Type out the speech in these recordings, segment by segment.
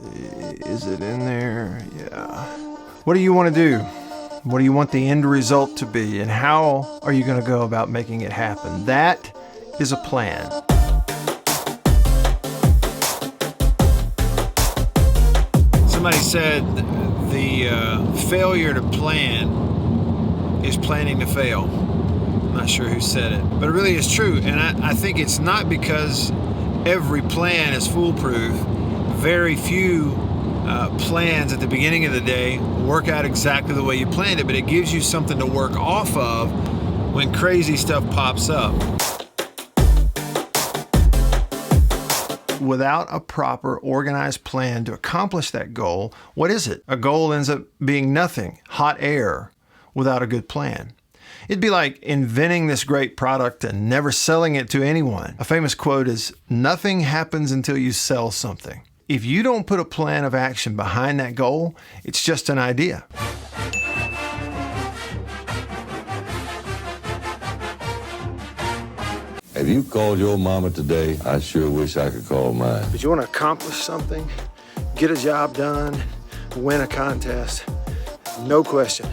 see, is it in there? Yeah. What do you want to do? What do you want the end result to be? And how are you going to go about making it happen? That is a plan. Somebody said the failure to plan is planning to fail. I'm not sure who said it, but it really is true. And I think it's not because every plan is foolproof. Very few plans at the beginning of the day work out exactly the way you planned it, but it gives you something to work off of when crazy stuff pops up. Without a proper organized plan to accomplish that goal, what is it? A goal ends up being nothing, hot air, without a good plan. It'd be like inventing this great product and never selling it to anyone. A famous quote is, "Nothing happens until you sell something." If you don't put a plan of action behind that goal, it's just an idea. Have you called your mama today? I sure wish I could call mine. But you want to accomplish something, get a job done, win a contest, no question.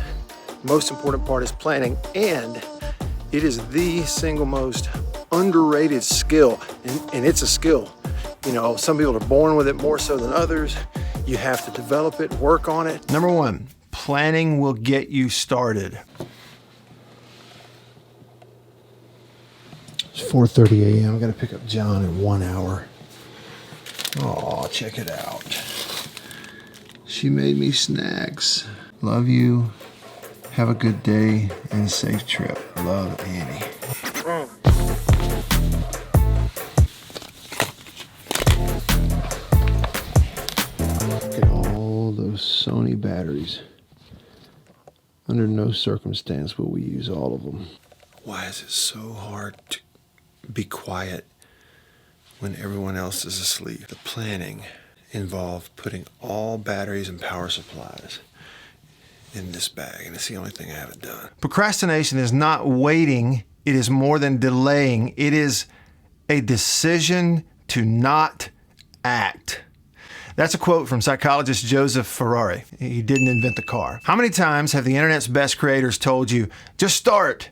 Most important part is planning, and it is the single most underrated skill, and it's a skill. You know, some people are born with it more so than others. You have to develop it, work on it. Number one, planning will get you started. It's 4:30 a.m. I got to pick up John in 1 hour. Oh, check it out. She made me snacks. Love you. Have a good day and a safe trip. Love, Annie. Look at all those Sony batteries. Under no circumstance will we use all of them. Why is it so hard to be quiet when everyone else is asleep? The planning involved putting all batteries and power supplies in this bag, and it's the only thing I haven't done. Procrastination is not waiting. It is more than delaying. It is a decision to not act. That's a quote from psychologist Joseph Ferrari. He didn't invent the car. How many times have the internet's best creators told you, just start?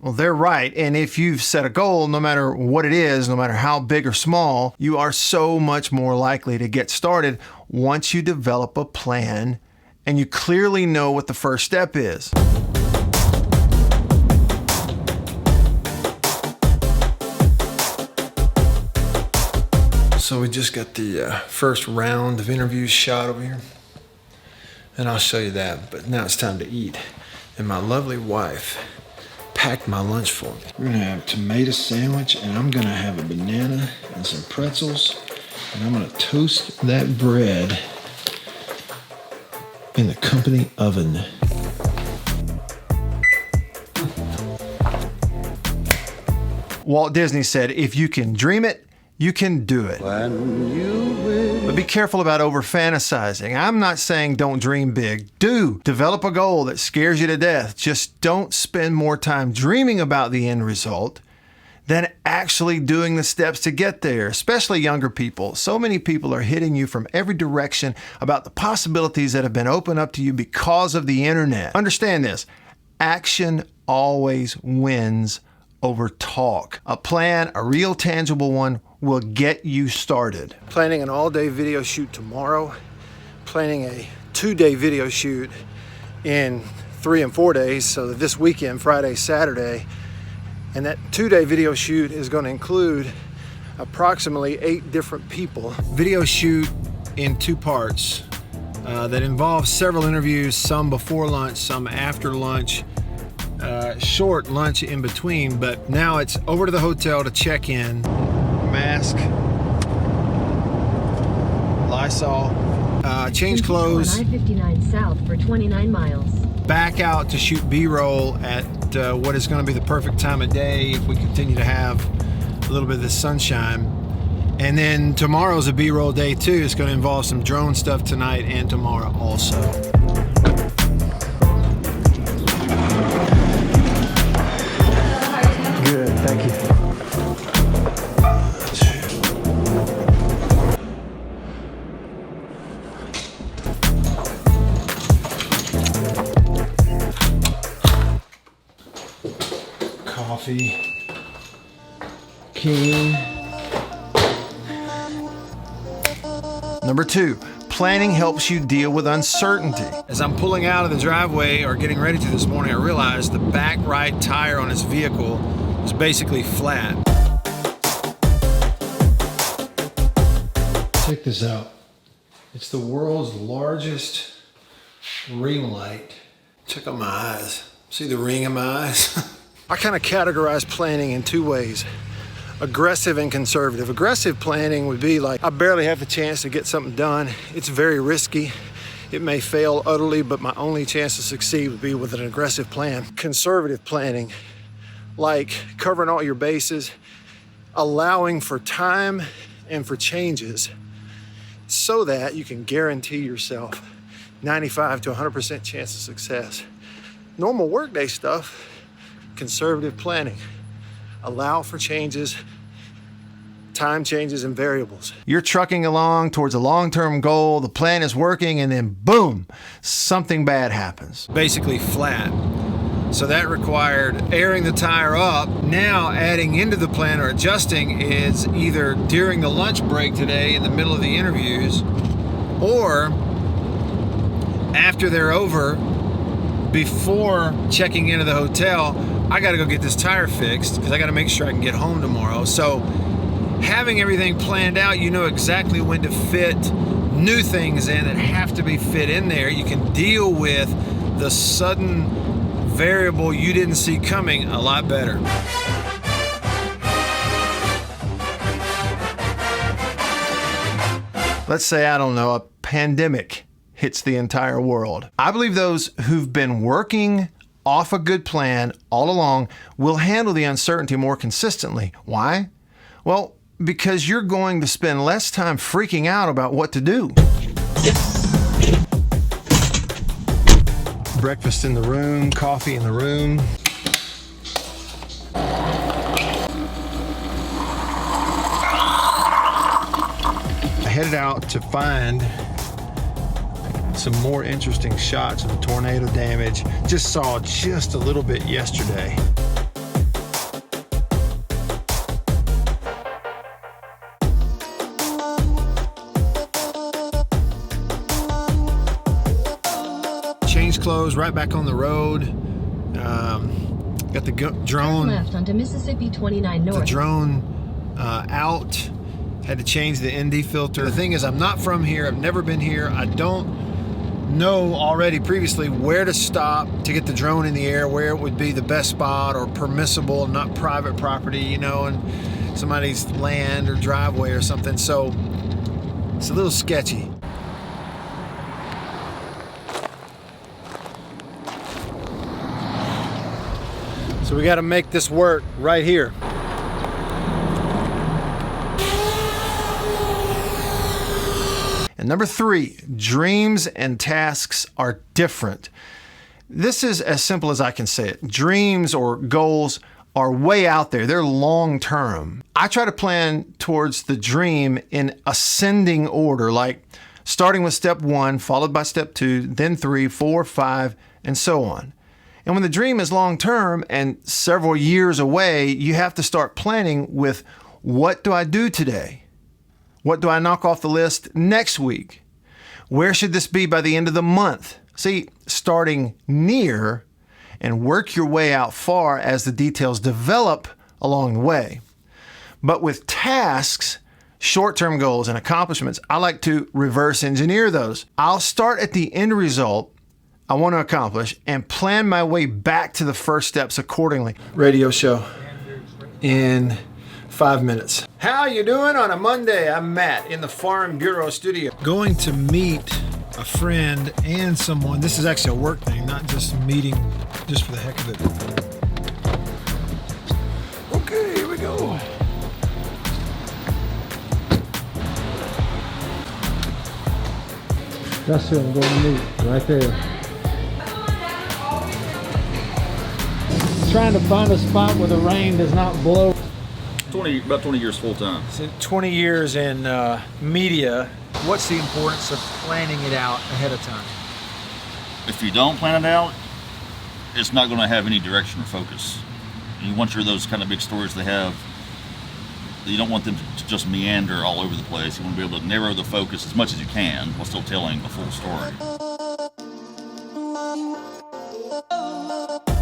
Well, they're right. And if you've set a goal, no matter what it is, no matter how big or small, you are so much more likely to get started once you develop a plan and you clearly know what the first step is. So we just got the first round of interviews shot over here, and I'll show you that. But now it's time to eat, and my lovely wife packed my lunch for me. We're gonna have a tomato sandwich, and I'm gonna have a banana and some pretzels, and I'm gonna toast that bread in the company oven. Walt Disney said, if you can dream it, you can do it. But be careful about over-fantasizing. I'm not saying don't dream big. Do. Develop a goal that scares you to death. Just don't spend more time dreaming about the end result than actually doing the steps to get there, especially younger people. So many people are hitting you from every direction about the possibilities that have been opened up to you because of the internet. Understand this. Action always wins over talk. A plan, a real tangible one, will get you started. Planning an all-day video shoot tomorrow, planning a 2-day video shoot in 3 and 4 days, so that this weekend, Friday, Saturday, and that 2-day video shoot is going to include approximately 8 different people. Video shoot in 2 parts that involve several interviews, some before lunch, some after lunch, short lunch in between, but now it's over to the hotel to check in. Mask, Lysol, change clothes, I-59 south for 29 miles. Back out to shoot B-roll at what is going to be the perfect time of day if we continue to have a little bit of the sunshine. And then tomorrow's a B-roll day too. It's going to involve some drone stuff tonight and tomorrow also. Good, thank you. coffee. King. Number 2, planning helps you deal with uncertainty. As I'm pulling out of the driveway or getting ready to this morning, I realized the back right tire on this vehicle was basically flat. Check this out. It's the world's largest ring light. Check out my eyes. See the ring in my eyes? I kind of categorize planning in 2 ways. Aggressive and conservative. Aggressive planning would be like, I barely have the chance to get something done. It's very risky. It may fail utterly, but my only chance to succeed would be with an aggressive plan. Conservative planning, like covering all your bases, allowing for time and for changes so that you can guarantee yourself 95 to 100% chance of success. Normal workday stuff, conservative planning. Allow for changes, time changes, and variables. You're trucking along towards a long-term goal, the plan is working, and then boom, something bad happens. Basically flat. So that required airing the tire up. Now adding into the plan or adjusting is either during the lunch break today in the middle of the interviews or after they're over, before checking into the hotel. I gotta go get this tire fixed because I gotta make sure I can get home tomorrow. So having everything planned out, you know exactly when to fit new things in that have to be fit in there. You can deal with the sudden variable you didn't see coming a lot better. Let's say, I don't know, a pandemic hits the entire world. I believe those who've been working off a good plan all along will handle the uncertainty more consistently. Why? Well, because you're going to spend less time freaking out about what to do. Breakfast in the room, coffee in the room. I headed out to find some more interesting shots of the tornado damage. Just saw just a little bit yesterday. Changed clothes, right back on the road. Got the drone. Turn left onto Mississippi 29 North. The drone out. Had to change the ND filter. The thing is, I'm not from here. I've never been here. I don't know already previously where to stop to get the drone in the air, where it would be the best spot or permissible, not private property, you know, and somebody's land or driveway or something. So it's a little sketchy. So we got to make this work right here. And number 3, dreams and tasks are different. This is as simple as I can say it. Dreams or goals are way out there. They're long term. I try to plan towards the dream in ascending order, like starting with step 1, followed by step 2, then 3, 4, 5, and so on. And when the dream is long term and several years away, you have to start planning with, what do I do today? What do I knock off the list next week? Where should this be by the end of the month? See, starting near and work your way out far as the details develop along the way. But with tasks, short-term goals, and accomplishments, I like to reverse engineer those. I'll start at the end result I want to accomplish and plan my way back to the first steps accordingly. Radio show in 5 minutes. How you doing on a Monday? I'm Matt in the Farm Bureau studio. Going to meet a friend and someone. This is actually a work thing, not just meeting just for the heck of it. Okay, here we go. That's who I'm going to meet, right there. Trying to find a spot where the rain does not blow. About 20 years full time. So 20 years in media. What's the importance of planning it out ahead of time? If you don't plan it out, it's not going to have any direction or focus. You want those kind of big stories to have. You don't want them to just meander all over the place. You want to be able to narrow the focus as much as you can while still telling the full story.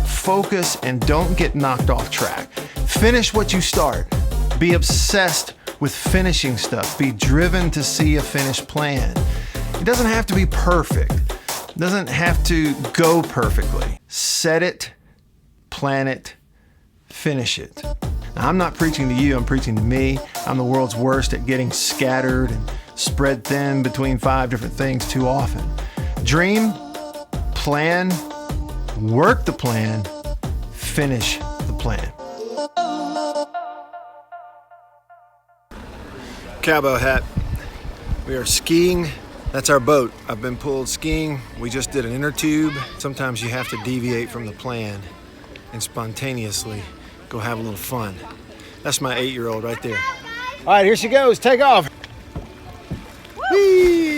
Focus and don't get knocked off track. Finish what you start. Be obsessed with finishing stuff. Be driven to see a finished plan. It doesn't have to be perfect. It doesn't have to go perfectly. Set it, plan it, finish it. Now, I'm not preaching to you, I'm preaching to me. I'm the world's worst at getting scattered and spread thin between 5 different things too often. Dream, plan, work the plan, finish the plan. Cowboy hat. We are skiing. That's our boat. I've been pulled skiing. We just did an inner tube. Sometimes you have to deviate from the plan and spontaneously go have a little fun. That's my 8-year-old right there. All right, here she goes. Take off. Whee!